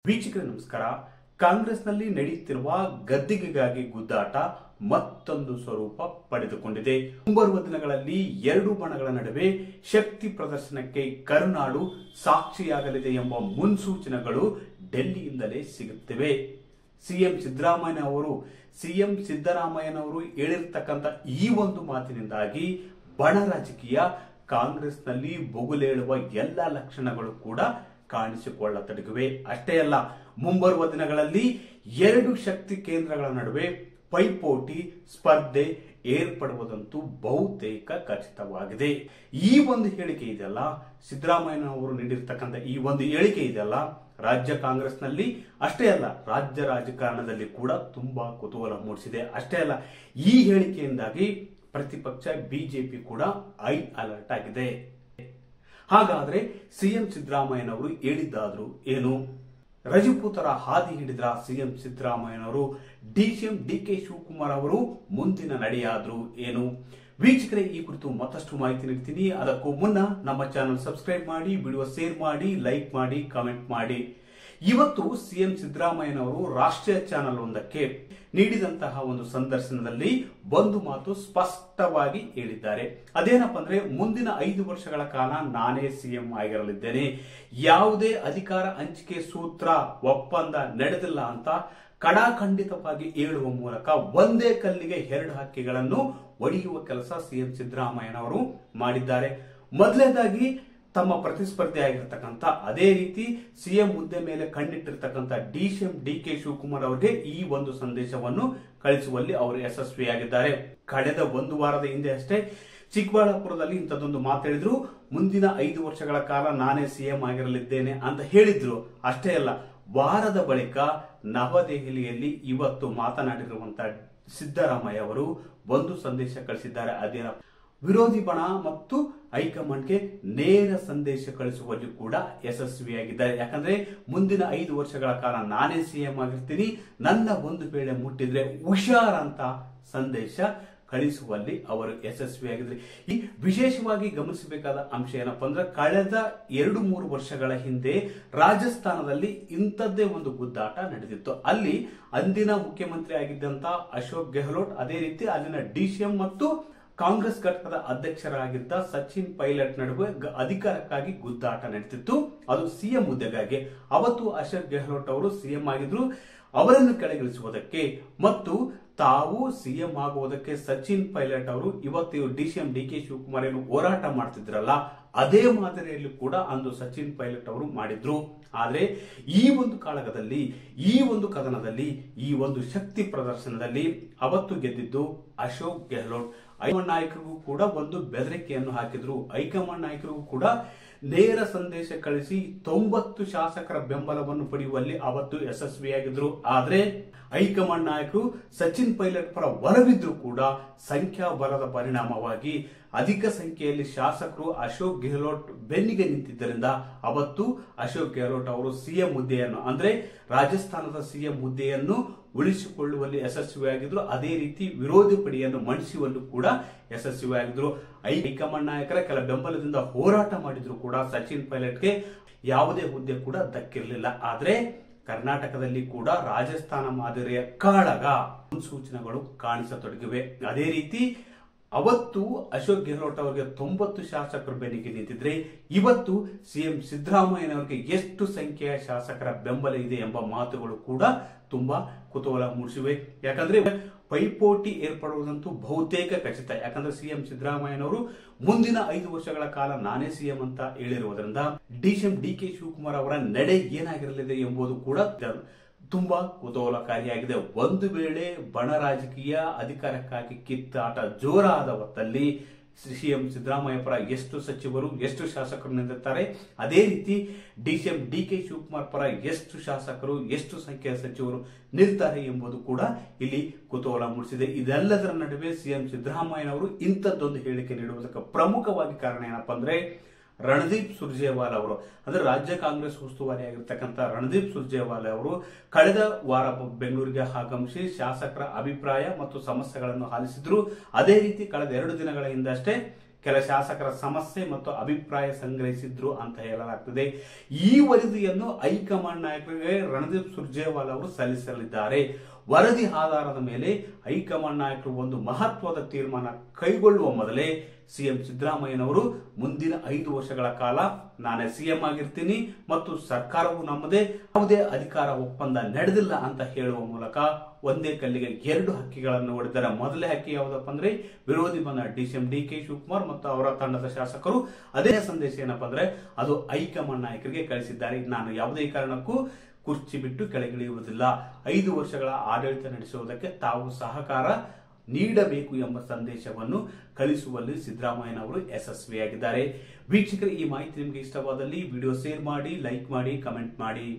ವೀಕ್ಷಕರೇ ನಮಸ್ಕಾರ. ಕಾಂಗ್ರೆಸ್ನಲ್ಲಿ ನಡೆಯುತ್ತಿರುವ ಗದ್ದಿಗೆಗಾಗಿ ಗುದ್ದಾಟ ಮತ್ತೊಂದು ಸ್ವರೂಪ ಪಡೆದುಕೊಂಡಿದೆ. ಮುಂಬರುವ ದಿನಗಳಲ್ಲಿ ಎರಡು ಬಣಗಳ ನಡುವೆ ಶಕ್ತಿ ಪ್ರದರ್ಶನಕ್ಕೆ ಕರುನಾಡು ಸಾಕ್ಷಿಯಾಗಲಿದೆ ಎಂಬ ಮುನ್ಸೂಚನೆಗಳು ಡೆಲ್ಲಿಯಿಂದಲೇ ಸಿಗುತ್ತಿವೆ. ಸಿಎಂ ಸಿದ್ದರಾಮಯ್ಯನವರು ಹೇಳಿರ್ತಕ್ಕಂಥ ಈ ಒಂದು ಮಾತಿನಿಂದಾಗಿ ಬಣ ರಾಜಕೀಯ ಕಾಂಗ್ರೆಸ್ನಲ್ಲಿ ಬೊಗುಲೇಳುವ ಎಲ್ಲ ಲಕ್ಷಣಗಳು ಕೂಡ ಕಾಣಿಸಿಕೊಳ್ಳತೊಡಗಿವೆ. ಅಷ್ಟೇ ಅಲ್ಲ, ಮುಂಬರುವ ದಿನಗಳಲ್ಲಿ ಎರಡು ಶಕ್ತಿ ಕೇಂದ್ರಗಳ ನಡುವೆ ಪೈಪೋಟಿ ಸ್ಪರ್ಧೆ ಏರ್ಪಡುವುದಂತೂ ಬಹುತೇಕ ಖಚಿತವಾಗಿದೆ. ಈ ಒಂದು ಹೇಳಿಕೆ ಇದೆಯಲ್ಲ, ಸಿದ್ದರಾಮಯ್ಯನವರು ನೀಡಿರ್ತಕ್ಕಂಥ ಈ ಒಂದು ಹೇಳಿಕೆ ಇದೆಯಲ್ಲ, ರಾಜ್ಯ ಕಾಂಗ್ರೆಸ್ನಲ್ಲಿ ಅಷ್ಟೇ ಅಲ್ಲ ರಾಜ್ಯ ರಾಜಕಾರಣದಲ್ಲಿ ಕೂಡ ತುಂಬಾ ಕುತೂಹಲ ಮೂಡಿಸಿದೆ. ಅಷ್ಟೇ ಅಲ್ಲ, ಈ ಹೇಳಿಕೆಯಿಂದಾಗಿ ಪ್ರತಿಪಕ್ಷ ಬಿಜೆಪಿ ಕೂಡ ಹೈ ಅಲರ್ಟ್ ಆಗಿದೆ. ಹಾಗಾದ್ರೆ ಸಿಎಂ ಸಿದ್ದರಾಮಯ್ಯನವರು ಹೇಳಿದ್ದಾದ್ರು ಏನು? ರಜಪೂತರ ಹಾದಿ ಹಿಡಿದ್ರ ಸಿಎಂ ಸಿದ್ದರಾಮಯ್ಯನವರು? ಡಿಸಿಎಂ ಡಿಕೆ ಶಿವಕುಮಾರ್ ಅವರು ಮುಂದಿನ ನಡೆಯಾದ್ರು ಏನು? ವೀಕ್ಷಕರೇ, ಈ ಕುರಿತು ಮತ್ತಷ್ಟು ಮಾಹಿತಿ ನೀಡ್ತೀನಿ. ಅದಕ್ಕೂ ಮುನ್ನ ನಮ್ಮ ಚಾನೆಲ್ ಸಬ್ಸ್ಕ್ರೈಬ್ ಮಾಡಿ, ವಿಡಿಯೋ ಶೇರ್ ಮಾಡಿ, ಲೈಕ್ ಮಾಡಿ, ಕಾಮೆಂಟ್ ಮಾಡಿ. ಇವತ್ತು ಸಿಎಂ ಸಿದ್ದರಾಮಯ್ಯನವರು ರಾಷ್ಟ್ರೀಯ ಚಾನೆಲ್ ಒಂದಕ್ಕೆ ನೀಡಿದಂತಹ ಒಂದು ಸಂದರ್ಶನದಲ್ಲಿ ಒಂದು ಮಾತು ಸ್ಪಷ್ಟವಾಗಿ ಹೇಳಿದ್ದಾರೆ. ಅದೇನಪ್ಪ ಅಂದ್ರೆ, ಮುಂದಿನ 5 ವರ್ಷಗಳ ಕಾಲ ನಾನೇ ಸಿಎಂ ಆಗಿರಲಿದ್ದೇನೆ, ಯಾವುದೇ ಅಧಿಕಾರ ಹಂಚಿಕೆ ಸೂತ್ರ ಒಪ್ಪಂದ ನಡೆದಿಲ್ಲ ಅಂತ ಕಡಾಖಂಡಿತವಾಗಿ ಹೇಳುವ ಮೂಲಕ ಒಂದೇ ಕಲ್ಲಿಗೆ 2 ಹಕ್ಕಿಗಳನ್ನು ಒಡೆಯುವ ಕೆಲಸ ಸಿಎಂ ಸಿದ್ದರಾಮಯ್ಯನವರು ಮಾಡಿದ್ದಾರೆ. ಮೊದಲನೇದಾಗಿ ತಮ್ಮ ಪ್ರತಿಸ್ಪರ್ಧಿ ಆಗಿರ್ತಕ್ಕಂಥ, ಅದೇ ರೀತಿ ಸಿಎಂ ಹುದ್ದೆ ಮೇಲೆ ಕಣ್ಣಿಟ್ಟಿರ್ತಕ್ಕಂಥ ಡಿಸಿಎಂ ಡಿಕೆ ಶಿವಕುಮಾರ್ ಅವರಿಗೆ ಈ ಒಂದು ಸಂದೇಶವನ್ನು ಕಳಿಸುವಲ್ಲಿ ಅವರು ಯಶಸ್ವಿಯಾಗಿದ್ದಾರೆ. ಕಳೆದ 1 ವಾರದ ಹಿಂದೆ ಅಷ್ಟೇ ಚಿಕ್ಕಬಳ್ಳಾಪುರದಲ್ಲಿ ಇಂಥದ್ದೊಂದು ಮಾತಾಡಿದ್ರು. ಮುಂದಿನ 5 ವರ್ಷಗಳ ಕಾಲ ನಾನೇ ಸಿಎಂ ಆಗಿರಲಿದ್ದೇನೆ ಅಂತ ಹೇಳಿದ್ರು. ಅಷ್ಟೇ ಅಲ್ಲ, ವಾರದ ಬಳಿಕ ನವದೆಹಲಿಯಲ್ಲಿ ಇವತ್ತು ಮಾತನಾಡಿರುವಂತಹ ಸಿದ್ದರಾಮಯ್ಯ ಅವರು ಒಂದು ಸಂದೇಶ ಕಳಿಸಿದ್ದಾರೆ. ಅದೇನ, ವಿರೋಧಿ ಬಣ ಮತ್ತು ಹೈಕಮಾಂಡ್ಗೆ ನೇರ ಸಂದೇಶ ಕಳಿಸುವಲ್ಲಿ ಕೂಡ ಯಶಸ್ವಿಯಾಗಿದ್ದಾರೆ. ಯಾಕಂದ್ರೆ ಮುಂದಿನ 5 ವರ್ಷಗಳ ಕಾಲ ನಾನೇ ಸಿಎಂ ಆಗಿರ್ತೀನಿ, ನನ್ನ ಒಂದು ವೇಳೆ ಮುಟ್ಟಿದ್ರೆ ಹುಷಾರ್ ಅಂತ ಸಂದೇಶ ಕಳಿಸುವಲ್ಲಿ ಅವರು ಯಶಸ್ವಿಯಾಗಿದ್ದಾರೆ. ಈ ವಿಶೇಷವಾಗಿ ಗಮನಿಸಬೇಕಾದ ಅಂಶ ಏನಪ್ಪಾ ಅಂದ್ರೆ, ಕಳೆದ 2-3 ವರ್ಷಗಳ ಹಿಂದೆ ರಾಜಸ್ಥಾನದಲ್ಲಿ ಇಂಥದ್ದೇ ಒಂದು ಗುದ್ದಾಟ ನಡೆದಿತ್ತು. ಅಲ್ಲಿ ಅಂದಿನ ಮುಖ್ಯಮಂತ್ರಿ ಆಗಿದ್ದಂತ ಅಶೋಕ್ ಗೆಹ್ಲೋಟ್, ಅದೇ ರೀತಿ ಅಲ್ಲಿನ ಡಿಸಿಎಂ ಮತ್ತು ಕಾಂಗ್ರೆಸ್ ಘಟಕದ ಅಧ್ಯಕ್ಷರಾಗಿದ್ದ ಸಚಿನ್ ಪೈಲಟ್ ನಡುವೆ ಅಧಿಕಾರಕ್ಕಾಗಿ ಗುದ್ದಾಟ ನಡೆದಿತ್ತು. ಅದು ಸಿಎಂ ಹುದ್ದೆಗಾಗಿ. ಅವತ್ತು ಅಶೋಕ್ ಗೆಹ್ಲೋಟ್ ಅವರು ಸಿಎಂ ಆಗಿದ್ರು. ಅವರನ್ನು ಕೆಳಗಿಳಿಸುವುದಕ್ಕೆ ಮತ್ತು ತಾವು ಸಿಎಂ ಆಗುವುದಕ್ಕೆ ಸಚಿನ್ ಪೈಲಟ್ ಅವರು ಇವತ್ತು ಡಿಸಿಎಂ ಡಿಕೆ ಶಿವಕುಮಾರ್ ಏನು ಹೋರಾಟ ಮಾಡ್ತಿದ್ರಲ್ಲ, ಅದೇ ಮಾದರಿಯಲ್ಲಿ ಕೂಡ ಅಂದು ಸಚಿನ್ ಪೈಲಟ್ ಅವರು ಮಾಡಿದ್ರು. ಆದ್ರೆ ಈ ಒಂದು ಕಾಳಗದಲ್ಲಿ, ಈ ಒಂದು ಕದನದಲ್ಲಿ, ಈ ಒಂದು ಶಕ್ತಿ ಪ್ರದರ್ಶನದಲ್ಲಿ ಅವತ್ತು ಗೆದ್ದಿದ್ದು ಅಶೋಕ್ ಗೆಹ್ಲೋಟ್. ಹೈಕಮಾಂಡ್ ನಾಯಕರಿಗೂ ಕೂಡ ಒಂದು ಬೆದರಿಕೆಯನ್ನು ಹಾಕಿದ್ರು. ಹೈಕಮಾಂಡ್ ನಾಯಕರಿಗೂ ಕೂಡ ನೇರ ಸಂದೇಶ ಕಳಿಸಿ 90 ಶಾಸಕರ ಬೆಂಬಲವನ್ನು ಪಡೆಯುವಲ್ಲಿ ಅವತ್ತು ಯಶಸ್ವಿಯಾಗಿದ್ರು. ಆದ್ರೆ ಹೈಕಮಾಂಡ್ ನಾಯಕರು ಸಚಿನ್ ಪೈಲಟ್ ಪರ ಒಲವಿದ್ರು ಕೂಡ ಸಂಖ್ಯಾಬಲದ ಪರಿಣಾಮವಾಗಿ ಅಧಿಕ ಸಂಖ್ಯೆಯಲ್ಲಿ ಶಾಸಕರು ಅಶೋಕ್ ಗೆಹ್ಲೋಟ್ ಬೆನ್ನಿಗೆ ನಿಂತಿದ್ದರಿಂದ ಅವತ್ತು ಅಶೋಕ್ ಗೆಹ್ಲೋಟ್ ಅವರು ಸಿಎಂ ಹುದ್ದೆಯನ್ನು, ಅಂದ್ರೆ ರಾಜಸ್ಥಾನದ ಸಿಎಂ ಹುದ್ದೆಯನ್ನು ಉಳಿಸಿಕೊಳ್ಳುವಲ್ಲಿ ಯಶಸ್ವಿಯಾಗಿದ್ರು. ಅದೇ ರೀತಿ ವಿರೋಧಿ ಪಡೆಯನ್ನು ಮಣಿಸುವಲ್ಲೂ ಕೂಡ ಯಶಸ್ವಿಯಾಗಿದ್ರು. ಹೈಕಮಾಂಡ್ ನಾಯಕರ ಕೆಲ ಬೆಂಬಲದಿಂದ ಹೋರಾಟ ಮಾಡಿದ್ರು ಕೂಡ ಸಚಿನ್ ಪೈಲಟ್ಗೆ ಯಾವುದೇ ಹುದ್ದೆ ಕೂಡ ದಕ್ಕಿರಲಿಲ್ಲ. ಆದ್ರೆ ಕರ್ನಾಟಕದಲ್ಲಿ ಕೂಡ ರಾಜಸ್ಥಾನ ಮಾದರಿಯ ಕಾಳಗ ಮುನ್ಸೂಚನೆಗಳು ಕಾಣಿಸತೊಡಗಿವೆ. ಅದೇ ರೀತಿ ಅವತ್ತು ಅಶೋಕ್ ಗೆಹ್ಲೋಟ್ ಅವರಿಗೆ 90 ಶಾಸಕರು ಬೆನ್ನಿಗೆ ನಿಂತಿದ್ರೆ, ಇವತ್ತು ಸಿಎಂ ಸಿದ್ದರಾಮಯ್ಯನವರಿಗೆ ಎಷ್ಟು ಸಂಖ್ಯೆಯ ಶಾಸಕರ ಬೆಂಬಲ ಇದೆ ಎಂಬ ಮಾತುಗಳು ಕೂಡ ತುಂಬಾ ಕುತೂಹಲ ಮೂಡಿಸಿವೆ. ಯಾಕಂದ್ರೆ ಪೈಪೋಟಿ ಏರ್ಪಡುವುದಂತೂ ಬಹುತೇಕ ಖಚಿತ. ಯಾಕಂದ್ರೆ ಸಿಎಂ ಸಿದ್ದರಾಮಯ್ಯನವರು ಮುಂದಿನ 5 ವರ್ಷಗಳ ಕಾಲ ನಾನೇ ಸಿಎಂ ಅಂತ ಹೇಳಿರುವುದರಿಂದ ಡಿಸಿಎಂ ಡಿಕೆ ಶಿವಕುಮಾರ್ ಅವರ ನಡೆ ಏನಾಗಿರಲಿದೆ ಎಂಬುದು ಕೂಡ ತುಂಬಾ ಕುತೂಹಲಕಾರಿಯಾಗಿದೆ. ಒಂದು ವೇಳೆ ಬಣ ರಾಜಕೀಯ ಅಧಿಕಾರಕ್ಕಾಗಿ ಕಿತ್ತಾಟ ಜೋರಾದ ಹೊತ್ತಲ್ಲಿ ಸಿಎಂ ಸಿದ್ದರಾಮಯ್ಯ ಪರ ಎಷ್ಟು ಸಚಿವರು, ಎಷ್ಟು ಶಾಸಕರು ನಿಂತಿರ್ತಾರೆ, ಅದೇ ರೀತಿ ಡಿಸಿಎಂ ಡಿಕೆ ಶಿವಕುಮಾರ್ ಪರ ಎಷ್ಟು ಶಾಸಕರು, ಎಷ್ಟು ಸಂಖ್ಯೆಯ ಸಚಿವರು ನಿಲ್ತಾರೆ ಎಂಬುದು ಕೂಡ ಇಲ್ಲಿ ಕುತೂಹಲ ಮೂಡಿಸಿದೆ. ಇದೆಲ್ಲದರ ನಡುವೆ ಸಿಎಂ ಸಿದ್ದರಾಮಯ್ಯನವರು ಇಂಥದ್ದೊಂದು ಹೇಳಿಕೆ ನೀಡುವುದಕ್ಕೆ ಪ್ರಮುಖವಾಗಿ ಕಾರಣ ಏನಪ್ಪಾ ಅಂದ್ರೆ, ರಣದೀಪ್ ಸುರ್ಜೇವಾಲಾ ಅವರು, ಅಂದ್ರೆ ರಾಜ್ಯ ಕಾಂಗ್ರೆಸ್ ಉಸ್ತುವಾರಿ ಆಗಿರ್ತಕ್ಕಂಥ ರಣದೀಪ್ ಸುರ್ಜೇವಾಲಾ ಅವರು ಕಳೆದ ವಾರ ಬೆಂಗಳೂರಿಗೆ ಆಗಮಿಸಿ ಶಾಸಕರ ಅಭಿಪ್ರಾಯ ಮತ್ತು ಸಮಸ್ಯೆಗಳನ್ನು ಆಲಿಸಿದ್ರು. ಅದೇ ರೀತಿ ಕಳೆದ 2 ದಿನಗಳ ಹಿಂದಷ್ಟೇ ಕೆಲ ಶಾಸಕರ ಸಮಸ್ಯೆ ಮತ್ತು ಅಭಿಪ್ರಾಯ ಸಂಗ್ರಹಿಸಿದ್ರು ಅಂತ ಹೇಳಲಾಗ್ತದೆ. ಈ ವರದಿಯನ್ನು ಹೈಕಮಾಂಡ್ ನಾಯಕರಿಗೆ ರಣದೀಪ್ ಸುರ್ಜೇವಾಲಾ ಅವರು ಸಲ್ಲಿಸಲಿದ್ದಾರೆ. ವರದಿ ಆಧಾರದ ಮೇಲೆ ಹೈಕಮಾಂಡ್ ನಾಯಕರು ಒಂದು ಮಹತ್ವದ ತೀರ್ಮಾನ ಕೈಗೊಳ್ಳುವ ಮೊದಲೇ ಸಿಎಂ ಸಿದ್ದರಾಮಯ್ಯನವರು ಮುಂದಿನ 5 ವರ್ಷಗಳ ಕಾಲ ನಾನೇ ಸಿಎಂ ಆಗಿರ್ತೀನಿ ಮತ್ತು ಸರ್ಕಾರವು ನಮ್ಮದೇ, ಯಾವುದೇ ಅಧಿಕಾರ ಒಪ್ಪಂದ ನಡೆದಿಲ್ಲ ಅಂತ ಹೇಳುವ ಮೂಲಕ ಒಂದೇ ಕಲ್ಲಿಗೆ 2 ಹಕ್ಕಿಗಳನ್ನು ಹೊಡೆದರೆ. ಮೊದಲೇ ಹಕ್ಕಿ ಯಾವುದಪ್ಪ ಅಂದ್ರೆ ವಿರೋಧಿ ಬಂದ ಡಿಸಿಎಂ ಡಿ.ಕೆ. ಶಿವಕುಮಾರ್ ಮತ್ತು ಅವರ ತಂಡದ ಶಾಸಕರು ಅದೇ ಸಂದೇಶ ಏನಪ್ಪಾ ಅಂದ್ರೆ ಅದು ಹೈಕಮಾಂಡ್ ನಾಯಕರಿಗೆ ಕಳಿಸಿದ್ದಾರೆ. ನಾನು ಯಾವುದೇ ಕಾರಣಕ್ಕೂ ಕುರ್ಚಿ ಬಿಟ್ಟು ಕೆಳಗಿಳಿಯುವುದಿಲ್ಲ, 5 ವರ್ಷಗಳ ಆಡಳಿತ ನಡೆಸುವುದಕ್ಕೆ ತಾವು ಸಹಕಾರ ನೀಡಬೇಕು ಎಂಬ ಸಂದೇಶವನ್ನು ಕಳಿಸುವಲ್ಲಿ ಸಿದ್ದರಾಮಯ್ಯನವರು ಯಶಸ್ವಿಯಾಗಿದ್ದಾರೆ. ವೀಕ್ಷಕರು, ಈ ಮಾಹಿತಿ ನಿಮಗೆ ಇಷ್ಟವಾದಲ್ಲಿ ವಿಡಿಯೋ ಶೇರ್ ಮಾಡಿ, ಲೈಕ್ ಮಾಡಿ, ಕಮೆಂಟ್ ಮಾಡಿ.